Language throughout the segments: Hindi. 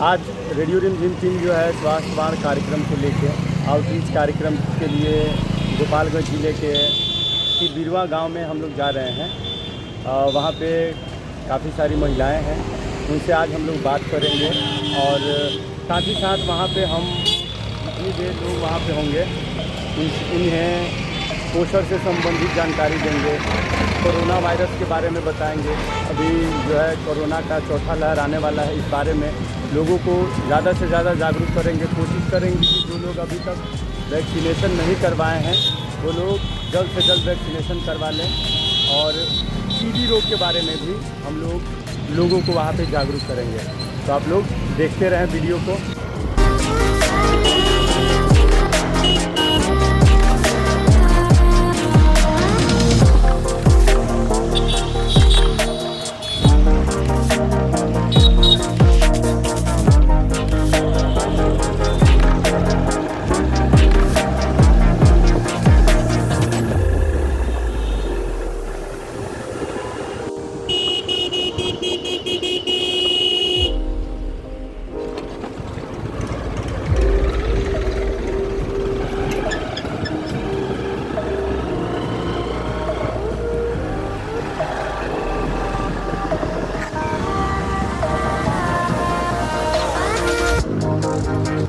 आज रेडियो रिमझिम टीम जो है स्वास्थ्य वार कार्यक्रम को लेके आउटरीच कार्यक्रम के लिए गोपालगंज ज़िले के बिरवा गांव में हम लोग जा रहे हैं। वहाँ पे काफ़ी सारी महिलाएं हैं, उनसे आज हम लोग बात करेंगे और साथ ही साथ वहाँ पे हम जितनी देर लोग वहाँ पे होंगे इन्हें पोषण से संबंधित जानकारी देंगे, कोरोना वायरस के बारे में बताएंगे। अभी जो है कोरोना का चौथा लहर आने वाला है, इस बारे में लोगों को ज़्यादा से ज़्यादा जागरूक करेंगे। कोशिश करेंगे कि जो लोग अभी तक वैक्सीनेशन नहीं करवाए हैं वो लोग जल्द से जल्द वैक्सीनेशन करवा लें। और टीबी रोग के बारे में भी हम लोगों को वहाँ पे जागरूक करेंगे। तो आप लोग देखते रहें वीडियो को।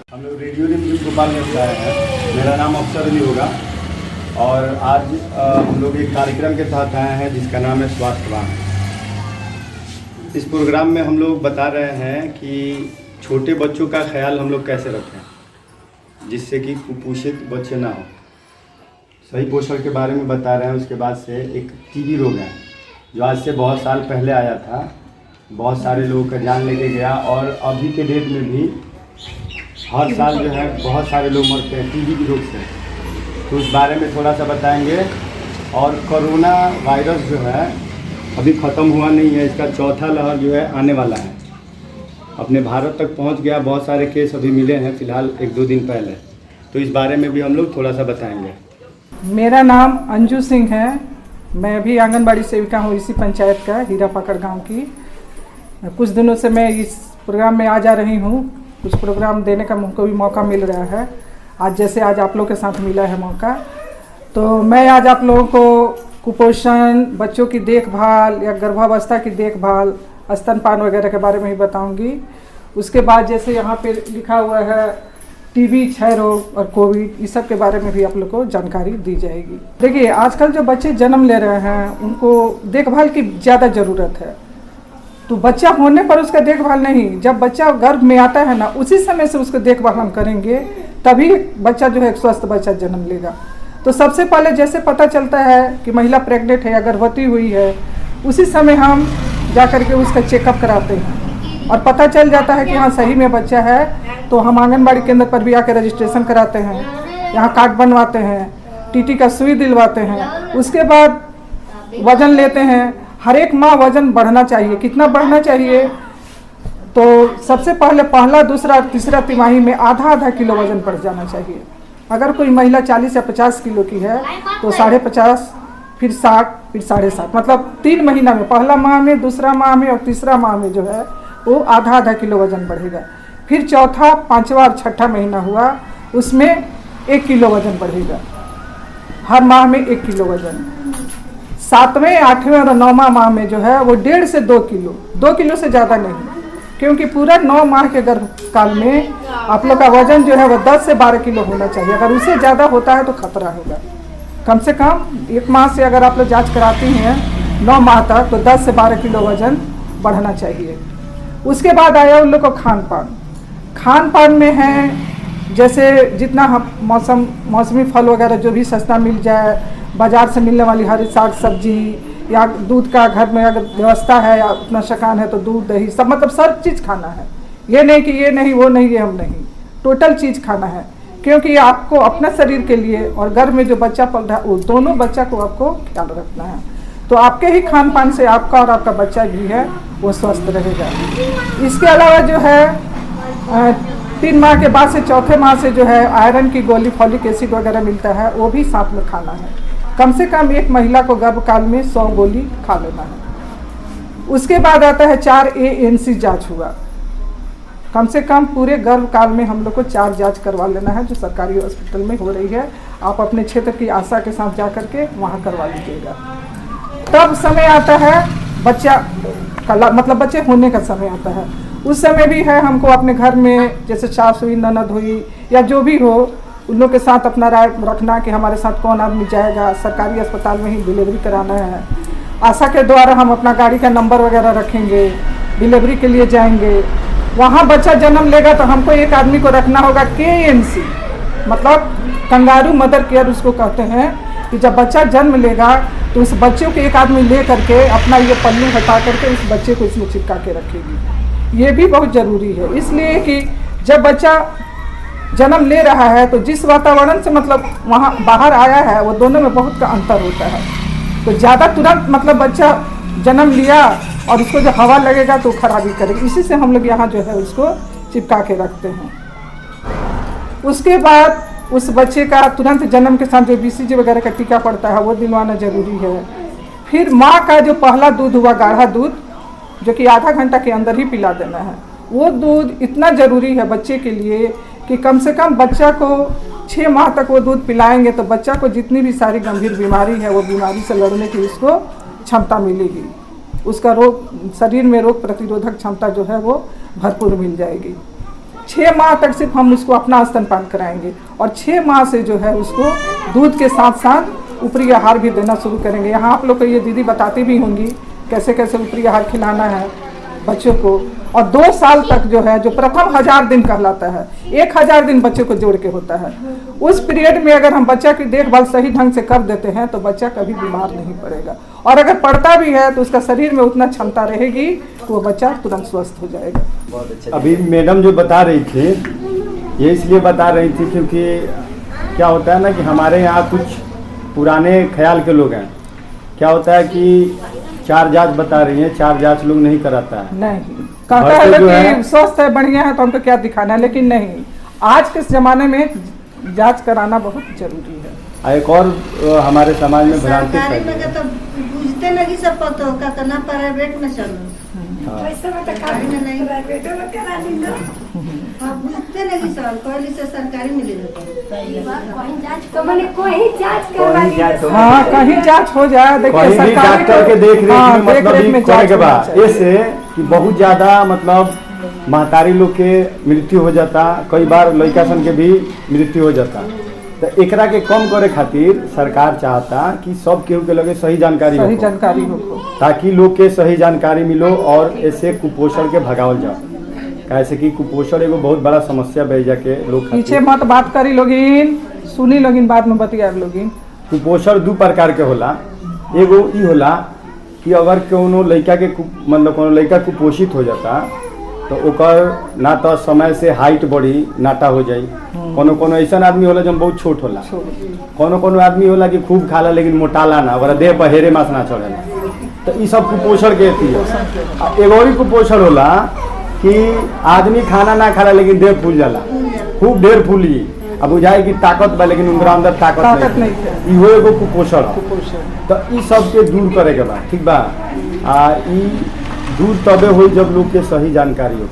हम लोग रेडियो रिमझिम गोपालगंज से आए हैं। मेरा नाम अफसर अली होगा और आज हम लोग एक कार्यक्रम के तहत आए हैं जिसका नाम है स्वास्थ्य वार। इस प्रोग्राम में हम लोग बता रहे हैं कि छोटे बच्चों का ख्याल हम लोग कैसे रखें जिससे कि कुपोषित बच्चे ना हो। सही पोषण के बारे में बता रहे हैं। उसके बाद से एक टीबी रोग है जो आज से बहुत साल पहले आया था, बहुत सारे लोगों का जान लेके गया और अभी के डेट में भी हर साल जो है बहुत सारे लोग मरते हैं टीबी रोग से। तो उस बारे में थोड़ा सा बताएंगे। और कोरोना वायरस जो है अभी ख़त्म हुआ नहीं है, इसका चौथा लहर जो है आने वाला है, अपने भारत तक पहुंच गया। बहुत सारे केस अभी मिले हैं फ़िलहाल 1-2 दिन पहले। तो इस बारे में भी हम लोग थोड़ा सा बताएंगे। मेरा नाम अंजू सिंह है। मैं भी आंगनबाड़ी सेविका हूँ इसी पंचायत का, हीरापाकड़ गाँव की। कुछ दिनों से मैं इस प्रोग्राम में आ जा रही हूँ। कुछ प्रोग्राम देने का मुझको भी मौका मिल रहा है। आज जैसे आज आप लोग के साथ मिला है मौका, तो मैं आज आप लोगों को कुपोषण, बच्चों की देखभाल या गर्भावस्था की देखभाल, स्तनपान वगैरह के बारे में ही बताऊंगी। उसके बाद जैसे यहाँ पे लिखा हुआ है टीबी, क्षय रोग और कोविड, इस सब के बारे में भी आप लोग को जानकारी दी जाएगी। देखिए आजकल जो बच्चे जन्म ले रहे हैं उनको देखभाल की ज़्यादा ज़रूरत है। तो बच्चा होने पर उसका देखभाल नहीं, जब बच्चा गर्भ में आता है ना उसी समय से उसको देखभाल हम करेंगे, तभी बच्चा जो है एक स्वस्थ बच्चा जन्म लेगा। तो सबसे पहले जैसे पता चलता है कि महिला प्रेग्नेंट है या गर्भवती हुई है, उसी समय हम जा कर के उसका चेकअप कराते हैं और पता चल जाता है कि हाँ सही में बच्चा है। तो हम आंगनबाड़ी केंद्र पर भी आकर रजिस्ट्रेशन कराते हैं, यहाँ कार्ड बनवाते हैं, टीटी का सुई दिलवाते हैं। उसके बाद वजन लेते हैं। हर एक माह वजन बढ़ना चाहिए। कितना बढ़ना चाहिए? तो सबसे पहले पहला, दूसरा, तीसरा तिमाही में आधा किलो वजन बढ़ जाना चाहिए। अगर कोई महिला 40 या 50 किलो की है तो 50.5, फिर 60, फिर 7.5, मतलब 3 महीना में, पहला माह में, दूसरा माह में और तीसरा माह में जो है वो आधा किलो वजन बढ़ेगा। फिर चौथा, 5वां और 6ठा महीना हुआ, उसमें 1 किलो वजन बढ़ेगा। हर माह में 1 किलो वजन। 7वें, 8वें और 9वां माह में जो है वो 1.5 से 2 किलो, 2 किलो से ज़्यादा नहीं, क्योंकि पूरा 9 माह के गर्भकाल में आप लोग का वजन जो है वो 10 से 12 किलो होना चाहिए। अगर उससे ज़्यादा होता है तो खतरा होगा। कम से कम 1 माह से अगर आप लोग जाँच कराती हैं 9 माह तक, तो 10 से 12 किलो वजन बढ़ना चाहिए। उसके बाद आया उन लोग को खान पान में है जैसे जितना हम मौसमी फल वगैरह जो भी सस्ता मिल जाए, बाज़ार से मिलने वाली हरी साग सब्जी, या दूध का घर में अगर व्यवस्था है या उतना शकान है तो दूध, दही, सब, मतलब सब चीज़ खाना है। ये नहीं कि ये नहीं, वो नहीं, ये हम नहीं, टोटल चीज़ खाना है। क्योंकि ये आपको अपना शरीर के लिए और गर्भ में जो बच्चा पल रहा है वो दोनों बच्चा को आपको ख्याल रखना है। तो आपके ही खान पान से आपका और आपका बच्चा भी है वो स्वस्थ रहेगा। इसके अलावा जो है 3 माह के बाद से चौथे माह से जो है आयरन की गोली, फॉलिक एसिड वगैरह मिलता है, वो भी साथ में खाना है। कम से कम एक महिला को गर्भकाल में 100 गोली खा लेना है। उसके बाद आता है 4 ANC जाँच हुआ। कम से कम पूरे गर्भ काल में हम लोग को 4 जांच करवा लेना है, जो सरकारी हॉस्पिटल में हो रही है। आप अपने क्षेत्र की आशा के साथ जा करके वहाँ करवा लीजिएगा। तब समय आता है बच्चा का, मतलब बच्चे होने का समय आता है, उस समय भी है हमको अपने घर में जैसे सास हुई, ननद हुई या जो भी हो, उन लोग के साथ अपना राय रखना कि हमारे साथ कौन आदमी जाएगा। सरकारी अस्पताल में ही डिलीवरी कराना है। आशा के द्वारा हम अपना गाड़ी का नंबर वगैरह रखेंगे, डिलीवरी के लिए जाएंगे। वहाँ बच्चा जन्म लेगा तो हमको एक आदमी को रखना होगा KMC, मतलब कंगारू मदर केयर उसको कहते हैं, कि जब बच्चा जन्म लेगा तो उस बच्चे को एक आदमी ले करके अपना ये पल्लू हटा करके उस बच्चे को इसमें चिपका के रखेगी। ये भी बहुत ज़रूरी है, इसलिए कि जब बच्चा जन्म ले रहा है तो जिस वातावरण से मतलब वहाँ बाहर आया है वो दोनों में बहुत का अंतर होता है। तो ज़्यादा तुरंत मतलब बच्चा जन्म लिया और उसको जो हवा लगेगा तो खराबी करेगी, इसी से हम लोग यहाँ जो है उसको चिपका के रखते हैं। उसके बाद उस बच्चे का तुरंत जन्म के साथ जो BCG वगैरह का टीका पड़ता है वो दिलवाना ज़रूरी है। फिर माँ का जो पहला दूध हुआ, गाढ़ा दूध, जो कि आधा घंटा के अंदर ही पिला देना है, वो दूध इतना ज़रूरी है बच्चे के लिए कि कम से कम बच्चा को 6 माह तक वो दूध पिलाएंगे तो बच्चा को जितनी भी सारी गंभीर बीमारी है वो बीमारी से लड़ने की उसको क्षमता मिलेगी। उसका रोग, शरीर में रोग प्रतिरोधक क्षमता जो है वो भरपूर मिल जाएगी। 6 माह तक सिर्फ हम उसको अपना स्तनपान कराएंगे और 6 माह से जो है उसको दूध के साथ साथ ऊपरी आहार भी देना शुरू करेंगे। यहाँ आप लोग को ये दीदी बताती भी होंगी कैसे कैसे ऊपरी आहार खिलाना है बच्चों को। और 2 साल तक जो है, जो प्रथम 1000 दिन कहलाता है, 1000 दिन बच्चे को जोड़ के होता है, उस पीरियड में अगर हम बच्चा की देखभाल सही ढंग से कर देते हैं तो बच्चा कभी बीमार नहीं पड़ेगा। और अगर पड़ता भी है तो उसका शरीर में उतना क्षमता रहेगी तो वो बच्चा तुरंत स्वस्थ हो जाएगा। अभी मैडम जो बता रही थी, ये इसलिए बता रही थी क्योंकि क्या होता है ना कि हमारे यहाँ कुछ पुराने ख्याल के लोग हैं। क्या होता है कि 4 जांच बता रही हैं, 4 जांच लोग नहीं कराता है। नहीं, कहता है लोग कि स्वस्थ है, बढ़िया है तो हमको क्या दिखाना है, लेकिन नहीं, आज के ज़माने में जांच कराना बहुत जरूरी है। एक और हमारे समाज में भ्रांति सरकारी में तो बुझते लगी सब पता होगा तो ना प्राइवेट में चलो। पैसा में तो सरकारी में नहीं, प्राइवेट में करा ली ना। हाँ बुझते लगी सब, कोई से सरकारी में ले लेते कहीं जांच तो मैंने कोई जांच करवा ली। हाँ, कहीं जांच हो जाए, देखिए कहीं भी डॉक्टर के देख रेख में मतलब देख-रेख में करे के बाद जांच होना ऐसे कि बहुत ज्यादा मतलब महतारी लोग के मृत्यु हो जाता, कई बार लड़का सन के भी मृत्यु हो जाता। तो एकरा के कम करे खातिर सरकार चाहता कि सब केहू के लगे सही जानकारी सही हो, जानकारी हो, ताकि लोग के सही जानकारी मिलो और ऐसे कुपोषण के भगावल जाओ। कैसे कि कुपोषण एगो बहुत बड़ा समस्या बह जाके लोग पीछे मत बात करी लोगिन, सुनी लोगिन, बाद में बतिया लोगिन। कुपोषण 2 प्रकार के होला। एगो ई होला कि अगर कोनो लड़का के मतलब कोनो लड़का कुपोषित हो जाता तो ओकर ना तो समय से हाइट बढ़ी, नाटा हो जाई। कोनो ऐसा आदमी होला जो बहुत छोट होला, कोनो आदमी होला कि खूब खाला लेकिन मोटाला ना, ओकरा देह पर हेरे मास ना चढ़ेला। तो ई सब कुपोषण के अथी है। एगो और कुपोषण होला कि आदमी खाना ना खाला लेकिन देह फूल जाला, खूब ढेर फूली, अब बुझाए कि ताकत बा लेकिन उनका अंदर ताकत नहीं। इहो एगो कुपोषण है। तो ई सब के दूर करे के बा, ठीक बा। ई दूर तबे हो जब लोग के सही जानकारी हो।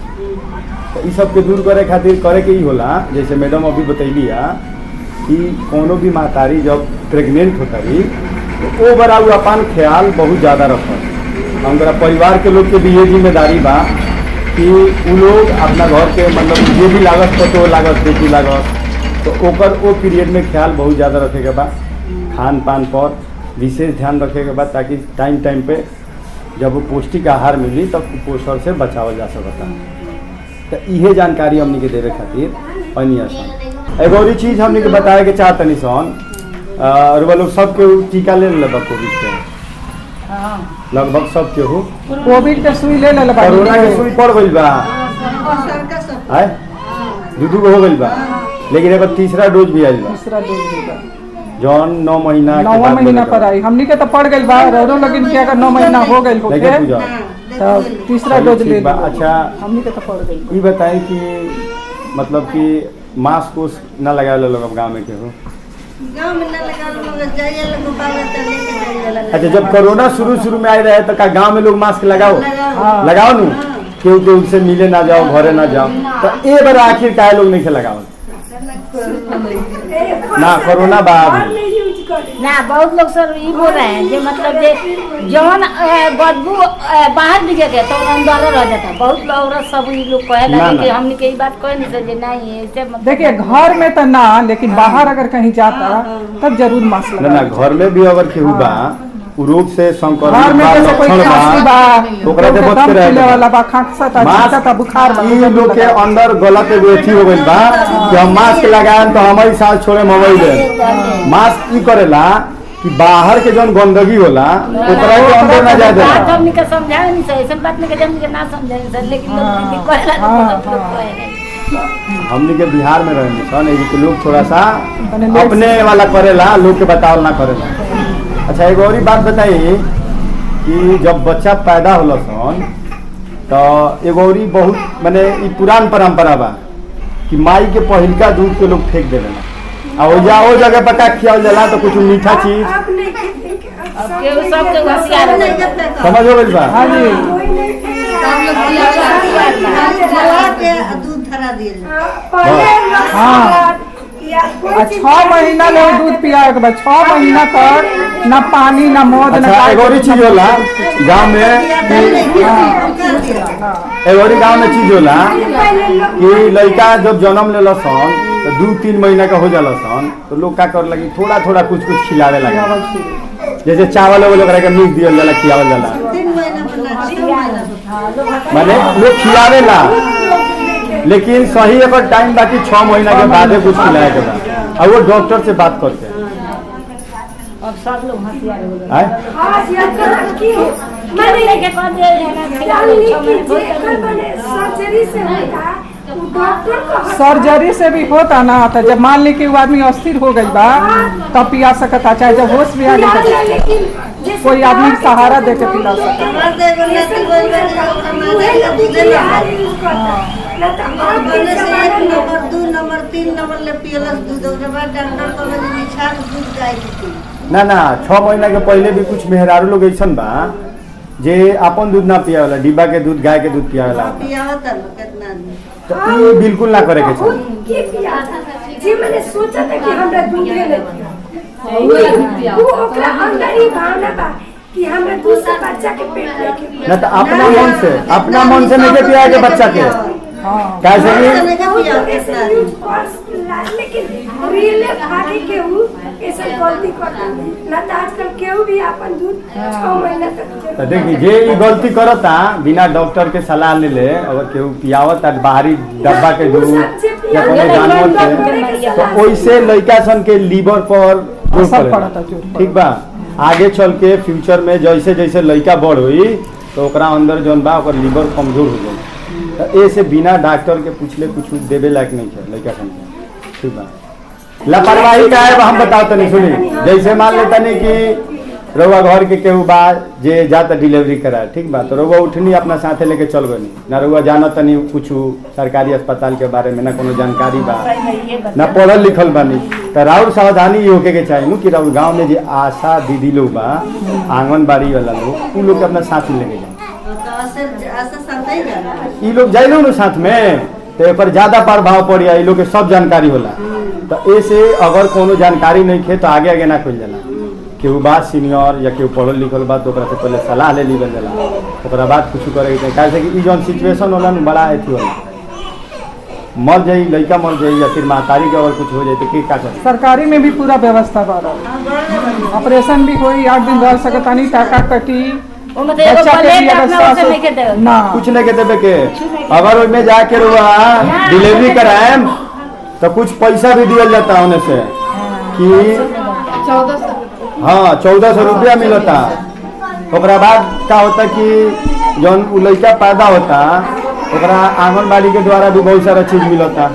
तो ई सब के दूर करे खातिर करे के ही होला, जैसे मैडम अभी बतैली कि कोनो भी महतारी जब प्रेग्नेंट होता रही तो वो बड़ा अपन ख्याल बहुत ज़्यादा रखत। हमारा परिवार के लोग के भी ये जिम्मेदारी बा कि वो लोग अपना घर के मतलब जे भी लागत पतो लागत बेटी लागत तो ओकर वो पीरियड में ख्याल बहुत ज़्यादा रखे के बा। खान पान पर विशेष ध्यान रखे के बा ताकि टाइम पे जब वो पौष्टिक आहार मिली तब कुपोषण से बचावल जा सकता। तो इहे जानकारी हमने के देवे खातिर अनी आसान। एगो और चीज़ हमने के बताए के चाहतनी सन, और वो लोग सबके टीका ले लेबा कोविड के, लगभग सब के हो कोविड के सुई ले ले, कोरोना के सुई पड़ गइल बा, सरकार सब है 2 हो गइल बा, लेकिन एगो तीसरा डोज भी आइल बा, तीसरा डोज देगा जौन 9 महीना के 9वां बाद महीना मिलेगा। पर आई। हमनी के तो पड़ गइल बा, रोरो लगिन के अगर 9 महीना हो गइल होके लेकिन पूजा तो तीसरा डोज ले ठीक बा। ली। अच्छा, हमनी के तो पड़ गइल। ये बताएं कि मतलब कि मास्क को ना लगा लो लोग गाँव में के हो। गाँव में ना लगा लोग जाइए लोग बाबा तो लेके जाइए। अच्छा, जब कोरोना शुरू में आए रहे तो का गांव में लोग मास्क लगाओ लगाओ। लगाओ नू। केहू केहू से मिले ना जाओ, घरे ना जाओ, तो ए बार आखिर काहे लोग नहीं लगावत ना कोरोना बाद ना बहुत लोग सर ये बोल रहे हैं जो मतलब जे जवन बदबू बाहर दिखे के तो अंदर रह जाता। बहुत लोग औरत सब ये लोग कहे ना, लगे ना। कि हमने के बात कहे नहीं सके नहीं है ऐसे मतलब देखिए घर में तो ना, लेकिन बाहर अगर कहीं जाता तब जरूर मास्क ना लगा। ना घर में भी अगर केहू बा उ रोग से संक्रमित घर में जैसे कोई खांसी बा, ओकरा के बच दम के फूले रहे वाला बा, खांसता छींकता बुखार बा, ई लोग के अंदर गलत एगो अथी हो गइल बा कि हम मास्क लगाएम तो हमारी सांस छोड़े मोबाइल दे। मास्क ई करेला कि बाहर के जौन गंदगी होला ओकरा के अंदर ना जाए बात देला। हमने के समझाए नहीं सर, ऐसा बात नहीं के हमने के ना समझाए सर, लेकिन लोग भी कहे लगे बहुत लोग कहे हमनी के बिहार में रहने सन एजी के लोग थोड़ा सा अपने लोग अपने वाला करेला, लोग के बतावल ना करेला। अच्छा एगो और बात बताई कि जब बच्चा पैदा होला सन तो एगो और बहुत माने ई पुरान परंपरा बा कि माई के पहिलका दूध के लोग फेंक देवेला आ ओ जगह पर का खियाल जाला तो कुछ मीठा चीज अब के सब के होशियार हो गए। समझ हो गइल बा। हाँ जी, जला के दूध धरा दिए। हाँ। 6 महीना ले दूध पिया के बाद 6 महीना तक ना पानी ना मौध ना अच्छा एगो और चीज होला गांव में एगो और गांव में चीज होला कि लड़का जब जन्म लेला सन तो 2-3 महीना का हो जाला सन तो लोग का कर लगी थोड़ा थोड़ा कुछ कुछ खिलावे लगा, जैसे चावल वावल ओकरा के मिक्स दियल जाला, खियावल जाला, 3 महीना बना 6 महीना माने लोग खिलावेला लेकिन सही अगर टाइम बाकी 6 महीना के बाद कुछ खिलाए के बाद और वो डॉक्टर से बात करते हैं। अब सब लोग होशियार हो गए। आय? मैंने के कह दे सर्जरी से भी होता ना, तो जब मान ली कि वो आदमी अस्थिर हो गई बा तब पिया सकता, चाहे जब होश भी आ गई कोई आदमी के सहारा दे के पिला सकता। हमार दे एगो लड़की बोल रही है ओकरा मारे का दूध ना बने से 1 नंबर 2 नंबर 3 नंबर ले पियलस दूध। ओकरा बाद डॉक्टर कहले जे निछाल दूध गाय के ना ना 6 महीना के पहले भी कुछ मेहरारू लोग ऐसन बा जे अपन दूध ना पियावेला, डिब्बा के दूध गाय के दूध पियावेला, पियावत है कितना आदमी। तो ई बिल्कुल ना करे के चाहिए। जी मैंने सोचा था कि हमरा दूध ले वो ओकरा अंदर ही भावना बा कि हमरा दूध से बच्चा के पेट लेके ना तो अपना मन से नहीं के पिया के बच्चा के कैसे भी नहीं का पियावत कितना आदमी। लेकिन रियल भागे के ऊ ऐसा गलती करता ना तो आजकल केहू भी अपन दूध 6 महीना तक तो देखिए जे ई गलती करता बिना डॉक्टर के सलाह ले ले, अगर केहू पियावत आ बाहरी डब्बा के दूध या कोनो जानवर के तो ओइसे लड़का सन के लीवर पर जोर असर पड़ेला। पड़ता, जोर पड़ता। ठीक बा, आगे चल के फ्यूचर में जैसे जैसे लड़का बड़ होई तो ओकरा अंदर जौन बा ओकर लीवर कमजोर हो जाई। तो ऐसे बिना डॉक्टर के पूछले कुछ देवे लायक नहीं है लड़का सन के। ठीक बा, लापरवाही का है हम बताओ तनी सुनी, जैसे मान लेता नहीं कि रउआ घर के केहू बा जे जाता डिलीवरी करा, ठीक बा, तो रउआ उठनी अपना साथे लेके चल गनी ना, रउआ जाना तनी कुछ सरकारी अस्पताल के बारे में ना कोनो जानकारी बा ना पढ़ल लिखल बानी, तो राउर सावधानी ये होके के चाहिए कि राउर गांव में जे आशा दीदी लोग बा, आंगनबाड़ी वाला लोग, उ लोग के अपना साथ में लेके जाए। तो ऐसा साथ ही जाना। ई लोग जाइलो न साथ में तो एक ज्यादा प्रभाव पड़ी, ई लोग के सब जानकारी होला। तो ऐसे अगर कोनो जानकारी नहीं खे तो आगे आगे ना खुल जाला, केहू बात सीनियर या केहू पढ़ल लिखल बा तो ओकरा से पहले सलाह ले लीवल जाला, ओकरा बाद कुछ करे के काहे कि ई जौन सिचुएशन होला न बड़ा एथी होला, मर जाई लड़का मर जाई या फिर महतारी के अगर कुछ हो जाए तो की का करे। सरकारी में भी पूरा व्यवस्था बा रहा, ऑपरेशन भी कोई 8 दिन रह सकता नहीं, टाका कटी वो मतलब एगो बच्चा के प्लेट भी अगर अपना ओसे सासु- नहीं के दे ना कुछ नहीं के देवे के, अगर उसमें जाके रुआ डिलीवरी कराएम तो कुछ पैसा भी दिया जाता होने से कि 1400 रुपया मिलता। ओकरा बाद का होता कि जौन उ लड़का पैदा होता ओकरा आंगनबाड़ी के द्वारा भी बहुत सारा चीज मिलता।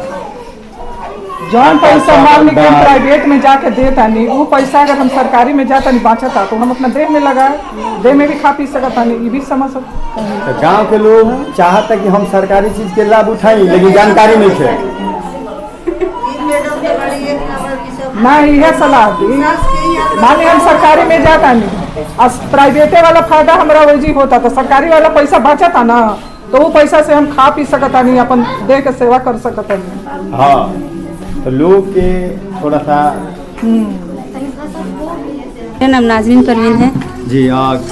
जौन पैसा मान ली कि हम प्राइवेट में जाके देता नहीं, वो पैसा अगर हम सरकारी में जाता नहीं बाँचता तो हम अपना देह में लगाए, देह में भी खा पी सकता नहीं, ये भी समझ सकते। तो गांव के लोग चाहता कि हम सरकारी चीज के लाभ उठाई लेकिन जानकारी नहीं थे। मैडम के बड़ी 1 नंबर की सब ना यह सलाह दी, मान ली हम सरकारी में जाता नहीं, प्राइवेटे वाला फायदा हमारा वही होता तो सरकारी वाला पैसा बचता ना, तो वो पैसा से हम खा पी सकता नहीं, अपन दे के सेवा कर सकता नहीं। हाँ, तो लोग के थोड़ा सा मेरा नाम नाजरीन परवीन है। जी,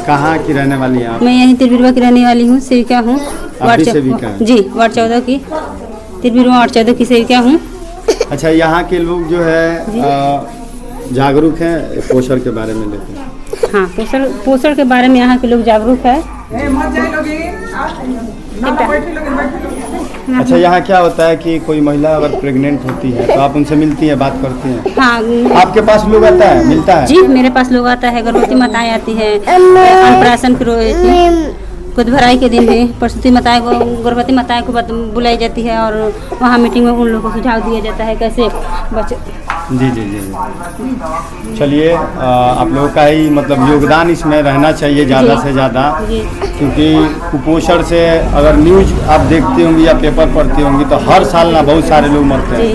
कहाँ की रहने वाली हैं आप? मैं यहीं तिरबिरवा की रहने वाली हूँ, सेविका हूँ। आप भी सेविका हैं? जी, वार्ड 14 की, तिरबिरवा वार्ड 14 की सेविका हूँ। अच्छा, यहाँ के लोग जो है जागरूक हैं पोषण के बारे में लेते हैं? हाँ, पोषण के बारे में यहाँ के लोग जागरूक है। अच्छा, यहाँ क्या होता है कि कोई महिला अगर प्रेग्नेंट होती है तो आप उनसे मिलती हैं, बात करती हैं? हाँ, आपके पास लोग आता है, मिलता है? जी, मेरे पास लोग आता है, गर्भवती माताएं आती है, अनप्राशन खुद भराई के दिन में प्रसूति माताएं को, गर्भवती माताएं को बुलाई जाती है और वहाँ मीटिंग में उन लोगों को सुझाव दिया जाता है कैसे बच्चे। जी जी जी, चलिए, आप लोगों का ही मतलब योगदान इसमें रहना चाहिए ज़्यादा से ज़्यादा, क्योंकि कुपोषण से अगर न्यूज आप देखती होंगी या पेपर पढ़ती होंगी तो हर साल ना बहुत सारे लोग मरते हैं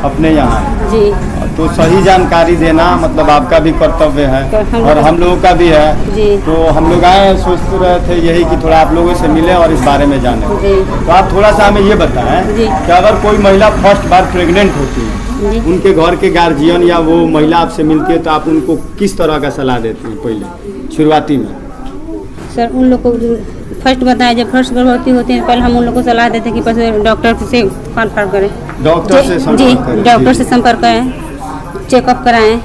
अपने यहाँ जी। तो सही जानकारी देना मतलब आपका भी कर्तव्य है और हम लोगों का भी है जी। तो हम लोग आए सोचते रहे थे यही कि थोड़ा आप लोगों से मिले और इस बारे में जाने। तो आप थोड़ा सा हमें ये बताएं कि अगर कोई महिला फर्स्ट बार प्रेग्नेंट होती है, उनके घर के गार्जियन या वो महिला आपसे मिलती है तो आप उनको किस तरह का सलाह देती हैं पहले शुरुआती में? सर, उन लोग को फर्स्ट बताया, जब फर्स्ट गर्भवती होती है पहले हम उन लोग को सलाह देते हैं कि पहले डॉक्टर से कन्फर्म करें, डॉक्टर से संपर्क करें। डॉक्टर से संपर्क करें, चेकअप कराएं।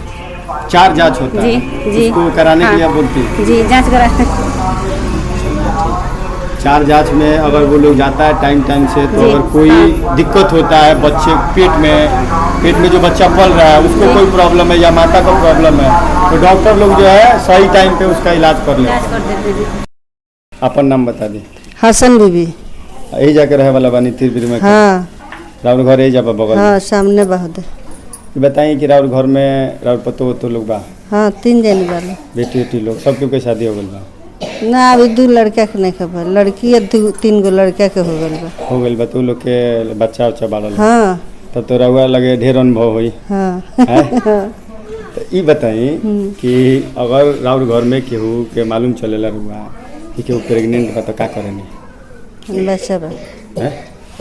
4 जांच होता है जी, उसको कराने के लिए आप बोलती हैं? जी, जांच कराते 4 जांच में अगर वो लोग जाता है टाइम से तो अगर कोई दिक्कत होता है बच्चे पेट में जो बच्चा पल रहा है उसको कोई प्रॉब्लम है या माता को प्रॉब्लम है तो डॉक्टर लोग जो है सही टाइम पे उसका इलाज कर लेते हैं। अपन नाम बता दी। हसन बीबी। यही जाके रहे वाला बानी तिरबिर में? हाँ, राउर घर यही जा बगल? हाँ, सामने बहुत है। बताइए कि राउर घर में राउर पतो लोग बा? हाँ, 3 जन वाले बेटी लोग सबके के शादी हो गई बा? ना, अभी 2 लड़का के नहीं खबर, लड़की 3 गो लड़का के हो गल बा। हो गई बा तो लोग के बच्चा उच्चा बाड़ल? हाँ। तब तो रउआ लगे ढेर अनुभव हुई। हाँ। तो ये बताई कि अगर राउर घर में केहू के मालूम चलेला रुआ कि केहू प्रेग्नेंट बा तो का करेनी? बच्चा बा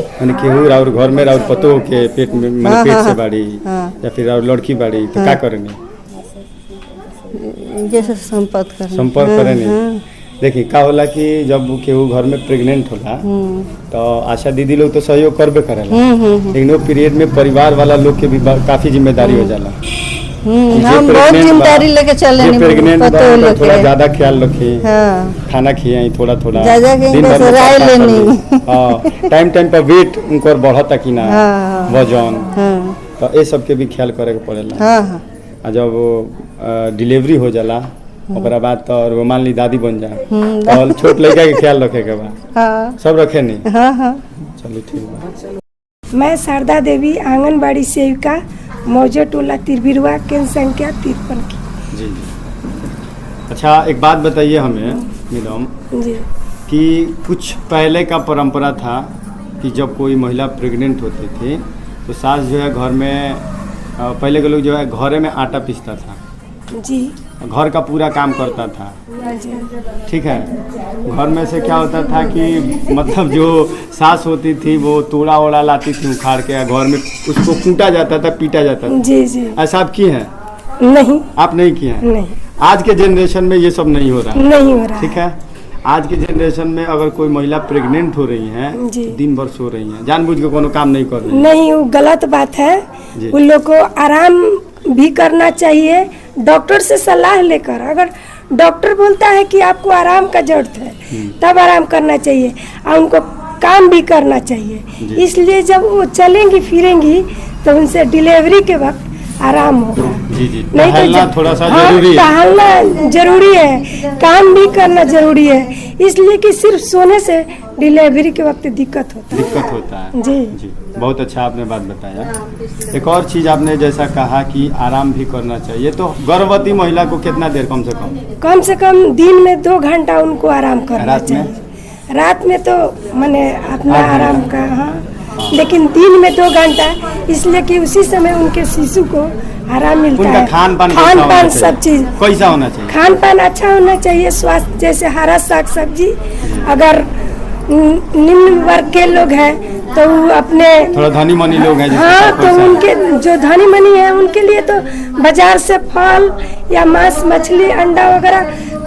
माने केहू राउर घर में राउर पतो के पेट में माने पेट से बाड़ी या फिर राउर लड़की बाड़ी तो का करेनी? जैसे संपर्क करेनी। देखिए का होला कि जब केहू घर में प्रेग्नेंट होला तो आशा दीदी लोग तो सहयोग करबे करेला, लेकिन वो पीरियड में परिवार वाला लोग के भी काफी जिम्मेदारी हो जाला। हम बहुत जिम्मेदारी लेके चले नहीं, प्रेग्नेंट पतो थोड़ा ज्यादा ख्याल रखी, हाँ, खाना खियाई थोड़ा टाइम पर वेट उनको बढ़ता कि ना वजन, तो ये सब के भी ख्याल करे के पड़ेला। जब डिलीवरी हो जाला ओकरा बाद तो मान ली दादी बन जाए और छोट लड़का के ख्याल रखे के बाद सब रखे नहीं? चलिए ठीक है। मैं शारदा देवी, आंगनबाड़ी सेविका, मौजे टोला तिरबिरवा, केंद्र संख्या 53 की। जी। अच्छा, एक बात बताइए हमें मैडम जी कि कुछ पहले का परंपरा था कि जब कोई महिला प्रेग्नेंट होती थी तो सास जो है घर में पहले के लोग जो है घरे में आटा पीसता था जी, घर का पूरा काम करता था, ठीक है। घर में से क्या होता था कि मतलब जो सास होती थी वो तोड़ा ओड़ा लाती थी उखाड़ के, घर में उसको कूटा जाता था, पीटा जाता था। जी जी। ऐसा आप किए हैं? नहीं। आप नहीं किए हैं? नहीं। आज के जनरेशन में ये सब नहीं हो रहा, नहीं हो रहा, ठीक है। आज के जनरेशन में अगर कोई महिला प्रेग्नेंट हो रही है दिन भर सो रही है, जानबूझ के कोनो काम नहीं कर रही है, नहीं, वो गलत बात है। उन लोग को आराम भी करना चाहिए, डॉक्टर से सलाह लेकर। अगर डॉक्टर बोलता है कि आपको आराम का जरूरत है तब आराम करना चाहिए और उनको काम भी करना चाहिए। इसलिए जब वो चलेंगी फिरेंगी तो उनसे डिलीवरी के वक्त आराम होगा। जी जी, नहीं टहलना थोड़ा सा जरूरी है, टहलना जरूरी है, काम भी करना जरूरी है, इसलिए कि सिर्फ सोने से डिलीवरी के वक्त दिक्कत होता है। जी, बहुत अच्छा आपने बात बताया। एक और चीज़ आपने जैसा कहा कि आराम भी करना चाहिए, तो गर्भवती महिला को कितना देर कम से कम दिन में 2 घंटा उनको आराम करना चाहिए। रात में तो माने अपना आराम का, हाँ, लेकिन दिन में 2 घंटा, इसलिए कि उसी समय उनके शिशु को आराम मिलता है। खान पान सब चीज कैसा होना चाहिए? खान पान अच्छा होना चाहिए, स्वास्थ्य जैसे हरा साग सब्जी, अगर निम्न वर्ग के लोग हैं तो वो अपने थोड़ा धनी मनी लोग हैं जिसके हाँ पास तो पैसा है। उनके जो धनी मनी है उनके लिए तो बाजार से फल या मांस मछली अंडा वगैरह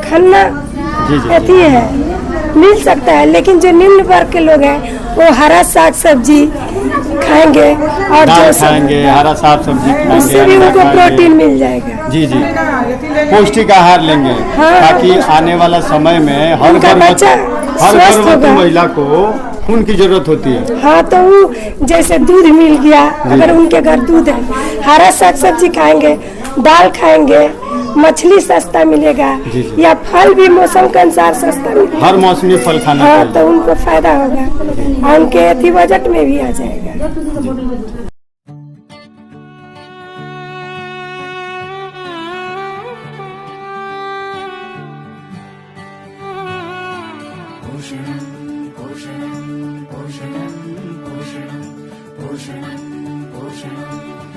खाना जी, जी। अति है, मिल सकता है। लेकिन जो निम्न वर्ग के लोग हैं वो हरा साग सब्जी खाएंगे और दाल जो खाएंगे, हरा साग सब्जी खाएंगे, उससे भी अंडा उनको खाएंगे। प्रोटीन मिल जाएगा। जी जी, पौष्टिक आहार लेंगे हाँ। ताकि आने वाला समय में हर उनका बच्चा हर स्वस्थ गर्भवती होगा। महिला को खून की जरूरत होती है। हाँ तो वो जैसे दूध मिल गया, अगर उनके घर दूध है, हरा साग सब्जी खाएंगे, दाल खाएंगे, मछली सस्ता मिलेगा जी, जी। या फल भी मौसम के अनुसार सस्ता मिलेगा। हर मौसमी फल खाना हाँ चाहिए। तो उनको फायदा होगा और उनके अति बजट में भी आ जाएगा। पोषणं पोषणं पोषणं पोषणं पोषणं